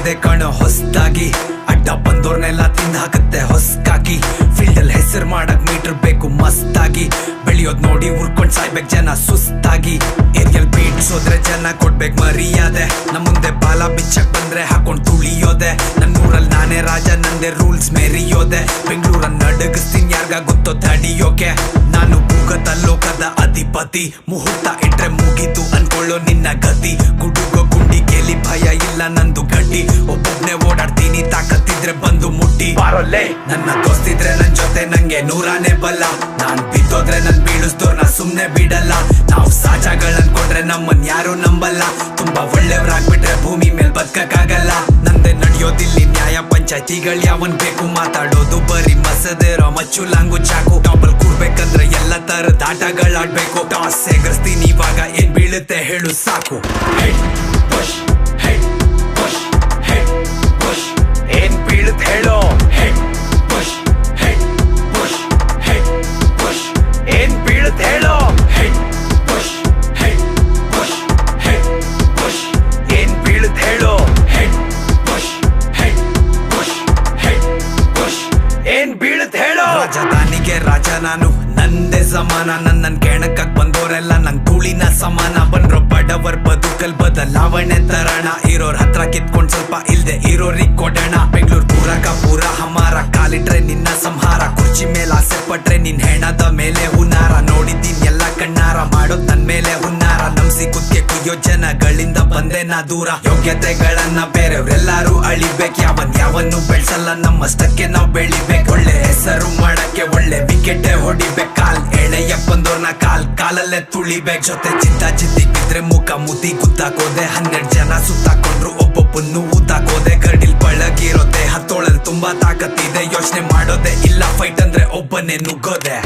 ಬರೋದೆ ಕಣೋ ಹೊಸ್ದಾಗಿ, ಅಡ್ಡ ಬಂದೋರ್ನೆಲ್ಲ ತಿಂದ ಹಾಕತ್ತೆ ಹೊಸ್ಕಾಕಿ. ಫೀಲ್ಡ್ ಅಲ್ಲಿ ಹೆಸರು ಮಾಡಕ್ ಮೀಟರ್ ಬೇಕು ಮಸ್ತಾಗಿ, ಬೆಳೆಯೋದ್ ನೋಡಿ ಉರ್ಕೊಂಡ್ ಸಾಯ್ಬೇಕ್ ಜನ ಸುಸ್ತಾಗಿ. ಏರಿಯಲ್ ಬೀಟ್ಸ್ ಹೋದ್ರೆ ಜನ ಕೊಡ್ಬೇಕ್ ಮರ್ಯಾದೆ, ನಮ್ ಮುಂದೆ ಬಾಲ ಬಿಚ್ಚಕ್ ಬಂದ್ರೆ ಹಾಕೊಂಡ್ ತುಳಿಯೋದೆ. ನನ್ನೂರಲ್ಲಿ ನಾನೇ ರಾಜ, ನಂದೇ ರೂಲ್ಸ್ ಮೆರಿಯೋದೆ. ಬೆಂಗಳೂರನ್ನ ನಡಗಿಸ್ತೀನಿ ಯಾರ್ಗ ಗೊತ್ತೋ ತಡಿಯೋಕೆ. ನಾನು ಭೂಗತ ಲೋಕದ ಅಧಿಪತಿ, ಮುಹೂರ್ತ ಇಟ್ರೆ ಮುಗಿತು ಅನ್ಕೊಳ್ಳೋ ನಿನ್ನ ಗತಿ. ಗುಡುಗೋ ಗುಂಡಿ ಕೇಳಿ ಭಯ ಇಲ್ಲ ನಂದು ಗಡ್ಡಿ, ಒಬ್ಬೊಬ್ನೆ ಓಡಾಡ್ತೀನಿ ತಾಕತ್ತಿದ್ರೆ ಬಂದು ಮುಟ್ಟಿ. ನನ್ನ ದೋಸ್ತಿದ್ರೆ ನನ್ ಜೊತೆ ನಂಗೆ ನೂರಾನೇ ಬಲ್ಲ, ನಾನ್ ಬಿದ್ದೋದ್ರೆ ನನ್ ಬೀಳಿಸ್ದೋರ್ನ ಸುಮ್ನೆ ಬಿಡಲ್ಲ. ನಾವು ಸಾಜಗಳು ಅನ್ಕೊಂಡ್ರೆ ನಮ್ಮನ್ ಯಾರು ನಂಬಲ್ಲ, ತುಂಬಾ ಒಳ್ಳೆಯವ್ರಾಗ್ಬಿಟ್ರೆ ಭೂಮಿ ಮೇಲ್ ಬದುಕಕ್ಕಾಗಲ್ಲ. ನಂದೆ ನಡೆಯೋದಿಲ್ಲಿ ನ್ಯಾಯ, ಪಂಚಾಯತಿಗಳು ಯಾವನ್ ಬೇಕು ಮಾತಾಡೋದು ಬರೀ ಮಸದಿರೋ ಮಚ್ಚು ಲಾಂಗು ಚಾಕು. ಟಾಪಲ್ ಕೂರ್ಬೇಕಂದ್ರೆ ಎಲ್ಲ ತರದ ಆಟಗಳಾಡ್ಬೇಕು. ಟಾಸ್ ಎಗರ್ಸ್ತೀನಿ ಇವಾಗ ಏನ್ ಬೀಳುತ್ತೆ ಹೇಳು ಸಾಕು. ಏನ್ ಬೀಳುತ್ತೆ ಹೇಳೋ, ಏನ್ ಬೀಳುತ್ತೆ ಹೇಳೋ, ಏನ್ ಬೀಳುತ್ತೆ ಹೇಳೋ, ಏನ್ ಬೀಳುತ್ತೆ ಹೇಳೋ. ರಾಜಧಾನಿಗೆ ರಾಜ ನಾನು, ನಂದೇ ಸಮಾನ. ನನ್ನನ್ ಕೆಣಕಕ್ ಬಂದೋರೆಲ್ಲ ನಂಗ್ ಧೂಳಿನ ಸಮಾನ. ಬಂದ್ರೋ ಬಡವರ್ ಬದುಕಲ್ ಬದಲಾವಣೆ ತರಣ, ಇರೋರ್ ಹತ್ರ ಕಿತ್ಕೊಂಡ್ ಸ್ವಲ್ಪ ಇಲ್ದೆ ಇರೋರಿಗ್ ಕೊಡೋಣ. ಬೆಂಗಳೂರು ಪೂರ ಹಮಾರ, ಕಾಲಿಟ್ರೆ ನಿನ್ನ ಸಂಹಾರ. ಕುರ್ಚಿ ಮೇಲೆ ಆಸೆ ಪಟ್ರೆ ನಿನ್ ಹೆಣದ ಮೇಲೆ ಹುನಾರ. ನೋಡಿದ್ದೀನಿ ಎಲ್ಲ ಕಣ್ಣಾರ, ಮಾಡೋದ್ ನನ್ ಮೇಲೆ ಹುನ್ನಾರ. ನಮ್ಸಿ ಕುದ್ಕೆ ಕುಯ್ಯೋ ಜನಗಳಿಂದ ಬಂದೆ ನಾ ದೂರ. ಯೋಗ್ಯತೆಗಳನ್ನ ಬೇರೆಯವ್ರೆಲ್ಲಾರು ಅಳಿಬೇಕ್, ಯಾವನ್ನು ಬೆಳ್ಸಲ್ಲ ನಮ್ಮಷ್ಟಕ್ಕೆ ನಾವ್ ಬೆಳಿಬೇಕ್. ಒಳ್ಳೆ ಹೆಸರು ಮಾಡಕ್ಕೆ ಒಳ್ಳೆ ವಿಕೆಟ್ ಹೊಡಿಬೇಕ್. ಕಾಲ್ ಎಳೆಯ ಬಂದೋರ್ನ ಕಾಲಲ್ಲೇ ತುಳಿಬೇಕ್. ಜೊತೆ ಜಿದ್ದಿ ಬಿದ್ರೆ ಮುಖ ಮುದ್ದಿ ಗುದ್ದಾಕೋದೆ. 12 ಜನ ಸುತ್ತಾಕೊಂಡ್ರು ಒಬ್ಬೊಬ್ಬನ್ನು ಊತಾಕೋದೆ. ಕರ್ಡಿಲ್ ಪಳಗಿರೋದೆ, ಹತ್ತೋಳಲ್ ತುಂಬಾ ತಾಕತ್ತಿದೆ. ಯೋಚನೆ ಮಾಡೋದೆ ಇಲ್ಲ, ಫೈಟ್ ಅಂದ್ರೆ ಒಬ್ಬನೇ ನುಗ್ಗೋದೆ.